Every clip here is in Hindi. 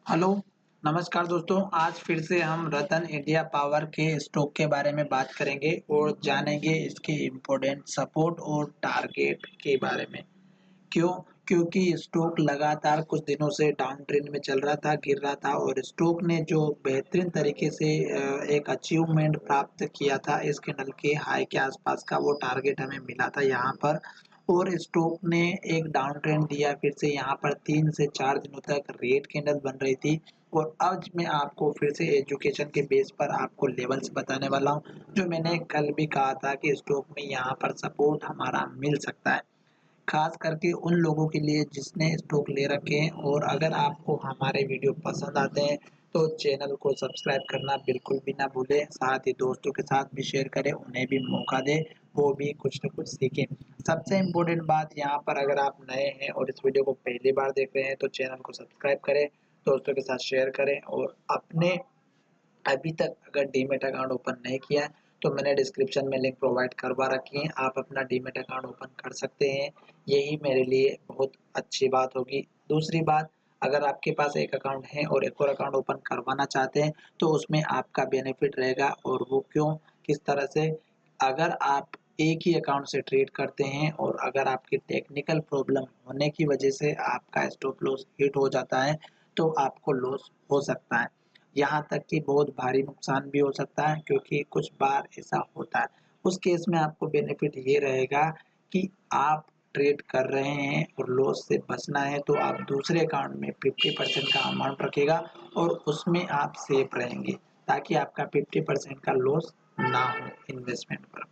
हेलो, नमस्कार दोस्तों। आज फिर से हम रतन इंडिया पावर के स्टॉक के बारे में बात करेंगे और जानेंगे इसके इम्पोर्टेंट सपोर्ट और टारगेट के बारे में। क्यों? क्योंकि स्टॉक लगातार कुछ दिनों से डाउन ट्रेंड में चल रहा था, गिर रहा था और स्टॉक ने जो बेहतरीन तरीके से एक अचीवमेंट प्राप्त किया था इस कैंडल के हाई के आसपास का, वो टारगेट हमें मिला था यहाँ पर। और स्टॉक ने एक डाउन ट्रेंड दिया, फिर से यहाँ पर 3 से 4 दिनों तक रेड कैंडल बन रही थी। और आज मैं आपको फिर से एजुकेशन के बेस पर आपको लेवल्स बताने वाला हूँ, जो मैंने कल भी कहा था कि स्टॉक में यहाँ पर सपोर्ट हमारा मिल सकता है। खास करके उन लोगों के लिए जिसने स्टॉक ले रखे हैं। और अगर आपको हमारे वीडियो पसंद आते हैं तो चैनल को सब्सक्राइब करना बिल्कुल भी ना भूलें, साथ ही दोस्तों के साथ भी शेयर करें, उन्हें भी मौका दें, वो भी कुछ न कुछ सीखें। सबसे इम्पोर्टेंट बात यहाँ पर, अगर आप नए हैं और इस वीडियो को पहली बार देख रहे हैं तो चैनल को सब्सक्राइब करें, दोस्तों के साथ शेयर करें। और अपने अभी तक अगर डीमैट अकाउंट ओपन नहीं किया है तो मैंने डिस्क्रिप्शन में लिंक प्रोवाइड करवा रखी है, आप अपना डीमैट अकाउंट ओपन कर सकते हैं। यही मेरे लिए बहुत अच्छी बात होगी। दूसरी बात, अगर आपके पास एक अकाउंट है और एक और अकाउंट ओपन करवाना चाहते हैं तो उसमें आपका बेनिफिट रहेगा। और वो क्यों, किस तरह से? अगर आप एक ही अकाउंट से ट्रेड करते हैं और अगर आपकी टेक्निकल प्रॉब्लम होने की वजह से आपका स्टॉप लॉस हिट हो जाता है तो आपको लॉस हो सकता है, यहाँ तक कि बहुत भारी नुकसान भी हो सकता है, क्योंकि कुछ बार ऐसा होता है। उस केस में आपको बेनिफिट ये रहेगा कि आप ट्रेड कर रहे हैं और लॉस से बचना है तो आप दूसरे अकाउंट में 50% का अमाउंट रखिएगा और उसमें आप सेफ रहेंगे, ताकि आपका 50% का लॉस ना हो इन्वेस्टमेंट पर।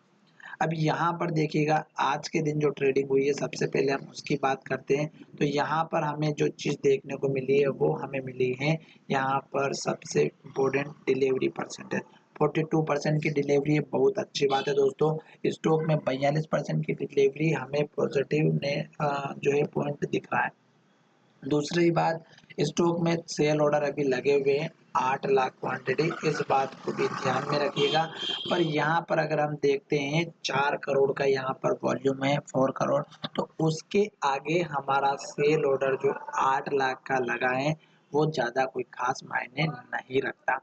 अब यहाँ पर देखिएगा, आज के दिन जो ट्रेडिंग हुई है सबसे पहले हम उसकी बात करते हैं। तो यहाँ पर हमें जो चीज़ देखने को मिली है वो हमें मिली है यहाँ पर सबसे इम्पोर्टेंट डिलीवरी परसेंटेज। 42% की डिलीवरी है, बहुत अच्छी बात है दोस्तों। स्टॉक में 42% की डिलीवरी हमें पॉजिटिव ने जो है पॉइंट दिख रहा है। दूसरी बात, स्टॉक में सेल ऑर्डर अभी लगे हुए हैं 8 लाख क्वांटिटी, इस बात को भी ध्यान में रखिएगा। पर यहाँ पर अगर हम देखते हैं 4 करोड़ का यहाँ पर वॉल्यूम है, 4 करोड़, तो उसके आगे हमारा सेल ऑर्डर जो 8 लाख का लगा है वो ज़्यादा कोई खास मायने नहीं रखता।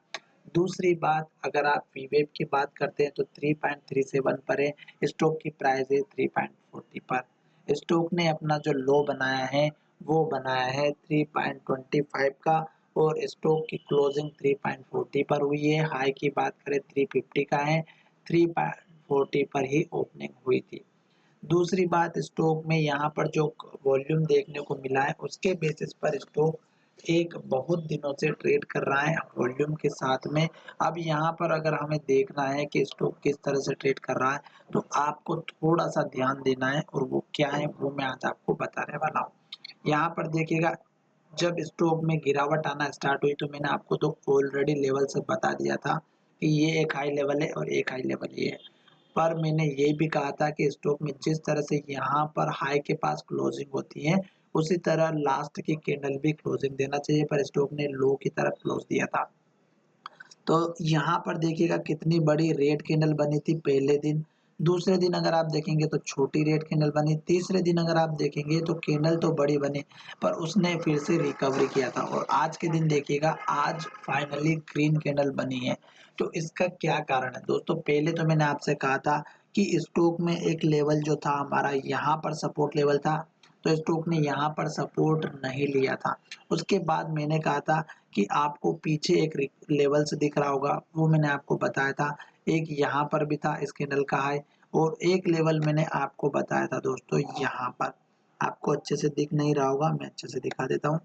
दूसरी बात, अगर आप वीवेब की बात करते हैं तो 3.37 पर है, स्टॉक की प्राइस है 3.40 पर। स्टॉक ने अपना जो लो बनाया है वो बनाया है 3.25 का और स्टॉक की क्लोजिंग 3.40 पर हुई है। हाई की बात करें 350 का है, 3.40 पर ही ओपनिंग हुई थी। दूसरी बात, स्टॉक में यहाँ पर जो वॉल्यूम देखने को मिला है उसके बेसिस पर स्टॉक एक बहुत दिनों से ट्रेड कर रहा है वॉल्यूम के साथ में। अब यहाँ पर अगर हमें देखना है कि स्टॉक किस तरह से ट्रेड कर रहा है तो आपको थोड़ा सा ध्यान देना है, और वो क्या है वो मैं आज आपको बताने वाला हूँ। यहाँ पर देखिएगा, जब स्टॉक में गिरावट आना स्टार्ट हुई तो मैंने आपको तो ऑलरेडी लेवल से बता दिया था कि ये एक हाई लेवल है और एक हाई लेवल ये है। पर मैंने ये भी कहा था कि स्टॉक में जिस तरह से यहाँ पर हाई के पास क्लोजिंग होती है उसी तरह लास्ट की कैंडल भी क्लोजिंग देना चाहिए, पर स्टॉक ने लो की तरफ क्लोज दिया था। तो यहाँ पर देखिएगा कितनी बड़ी रेड कैंडल बनी थी पहले दिन। दूसरे दिन अगर आप देखेंगे तो छोटी रेड कैंडल बनी। तीसरे दिन अगर आप देखेंगे तो कैंडल तो बड़ी बनी, पर उसने फिर से रिकवरी किया था। और आज के दिन देखिएगा, आज फाइनली ग्रीन कैंडल बनी है। तो इसका क्या कारण है दोस्तों? पहले तो मैंने आपसे कहा था कि स्टॉक में एक लेवल जो था हमारा यहाँ पर सपोर्ट लेवल था, तो स्टॉक ने यहाँ पर सपोर्ट नहीं लिया था। उसके बाद मैंने कहा था कि आपको पीछे एक लेवल से दिख रहा होगा, वो मैंने आपको बताया था। एक यहाँ पर भी था इस कैंडल का हाई, और एक लेवल मैंने आपको बताया था दोस्तों यहाँ पर। आपको अच्छे से दिख नहीं रहा होगा, मैं अच्छे से दिखा देता हूँ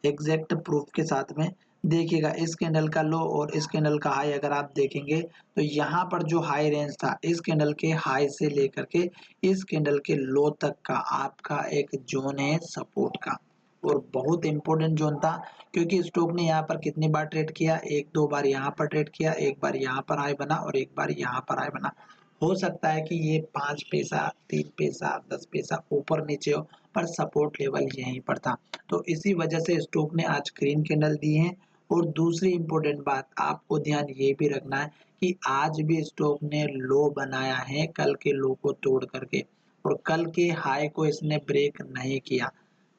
एग्जैक्ट प्रूफ के साथ में। देखिएगा इस कैंडल का लो और इस कैंडल का हाई अगर आप देखेंगे तो यहाँ पर जो हाई रेंज था इस कैंडल के हाई से लेकर के इस कैंडल के लो तक का आपका एक जोन है सपोर्ट का, और बहुत इंपॉर्टेंट जोन था। क्योंकि स्टॉक ने यहाँ पर कितनी बार ट्रेड किया, एक दो बार यहाँ पर ट्रेड किया, एक बार यहाँ पर हाई बना और एक बार यहाँ पर हाई बना। हो सकता है कि ये 5 पैसा 3 पैसा 10 पैसा ऊपर नीचे हो, पर सपोर्ट लेवल यहीं पर था। तो इसी वजह से स्टॉक ने आज ग्रीन कैंडल दी है। और दूसरी इंपॉर्टेंट बात आपको ध्यान ये भी रखना है कि आज भी स्टॉक ने लो बनाया है कल के लो को तोड़ करके, और कल के हाई को इसने ब्रेक नहीं किया।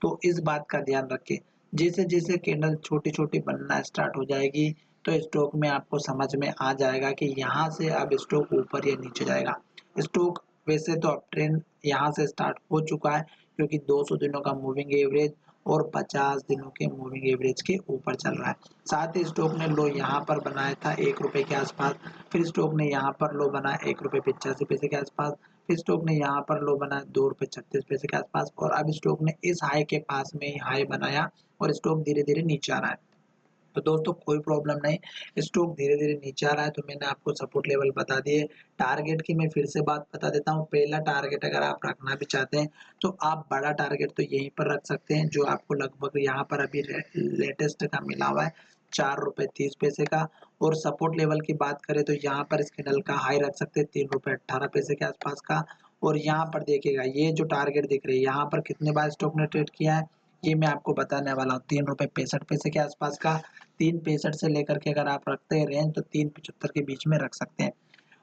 तो इस बात का ध्यान रखें। जैसे जैसे कैंडल छोटी छोटी बनना स्टार्ट हो जाएगी तो स्टॉक में आपको समझ में आ जाएगा कि यहाँ से अब स्टॉक ऊपर या नीचे जाएगा। स्टॉक वैसे तो अप ट्रेंड यहाँ से स्टार्ट हो चुका है, क्योंकि 200 दिनों का मूविंग एवरेज और 50 दिनों के मूविंग एवरेज के ऊपर चल रहा है। साथ ही स्टॉक ने लो यहाँ पर बनाया था 1 रुपए के आसपास, फिर स्टॉक ने यहाँ पर लो बनाया 1 रुपए 85 पैसे के आसपास, फिर स्टॉक ने यहाँ पर लो बनाया 2 रुपए 36 पैसे के आसपास, और अब स्टॉक ने इस हाई के पास में ही हाई बनाया और स्टॉक धीरे धीरे नीचे आ रहा है। तो दोस्तों कोई प्रॉब्लम नहीं, स्टॉक धीरे धीरे नीचे आ रहा है तो मैंने आपको सपोर्ट लेवल बता दिए। टारगेट की मैं फिर से बात बता देता हूँ। पहला टारगेट अगर आप रखना भी चाहते हैं तो आप बड़ा टारगेट तो यहीं पर रख सकते हैं, जो आपको लगभग यहाँ पर अभी लेटेस्ट का मिला हुआ है 4 रुपए 30 पैसे का। और सपोर्ट लेवल की बात करें तो यहाँ पर इस कैंडल का हाई रख सकते हैं 3 रुपए 18 पैसे के आसपास का। और यहाँ पर देखिएगा ये जो टारगेट दिख रही है यहाँ पर कितने बार स्टॉक ने ट्रेड किया है, ये मैं आपको बताने वाला हूँ 3 रुपए 65 पैसे के आसपास का। 3 65 से लेकर के अगर आप रखते हैं रेंज तो 3 75 के बीच में रख सकते हैं।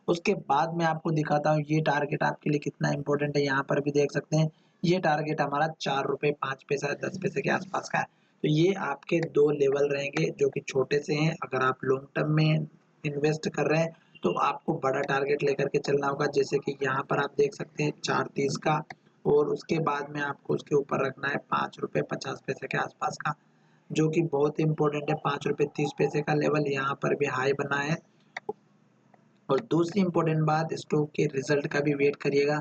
उसके बाद मैं आपको दिखाता हूँ ये टारगेट आपके लिए कितना इंपॉर्टेंट है। यहाँ पर भी देख सकते हैं ये टारगेट हमारा 4 रुपए 5 पैसा 10 पैसे के आसपास का है। तो ये आपके दो लेवल रहेंगे जो कि छोटे से हैं। अगर आप लॉन्ग टर्म में इन्वेस्ट कर रहे हैं तो आपको बड़ा टारगेट लेकर के चलना होगा, जैसे कि यहाँ पर आप देख सकते हैं 4.30 का, और उसके बाद में आपको उसके ऊपर रखना है 5 रुपए 50 पैसे के आसपास का, जो कि बहुत इंपॉर्टेंट है। 5 रुपए 30 पैसे का लेवल यहाँ पर भी हाई बना है। और दूसरी इंपॉर्टेंट बात, स्टॉक के रिजल्ट का भी वेट करिएगा।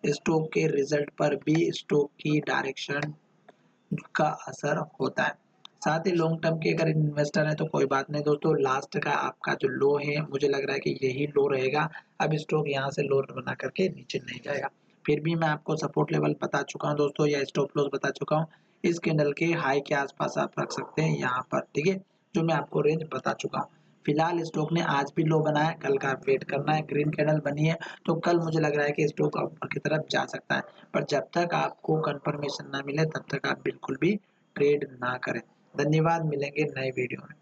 स्टॉक के रिजल्ट पर भी स्टॉक की डायरेक्शन का असर होता है। साथ ही लॉन्ग टर्म के अगर इन्वेस्टर है तो कोई बात नहीं दोस्तों, लास्ट का आपका जो लो है मुझे लग रहा है कि यही लो रहेगा। अब स्टॉक यहाँ से लो बना करके नीचे नहीं जाएगा। फिर भी मैं आपको सपोर्ट लेवल बता चुका हूँ दोस्तों, या स्टॉप लॉस बता चुका हूँ। इस कैंडल के हाई के आसपास आप रख सकते हैं यहाँ पर, ठीक है, जो मैं आपको रेंज बता चुका हूँ। फिलहाल स्टॉक ने आज भी लो बनाया, कल का वेट करना है। ग्रीन कैंडल बनी है तो कल मुझे लग रहा है कि स्टॉक ऊपर की तरफ जा सकता है, पर जब तक आपको कंफर्मेशन ना मिले तब तक आप बिल्कुल भी ट्रेड ना करें। धन्यवाद, मिलेंगे नए वीडियो में।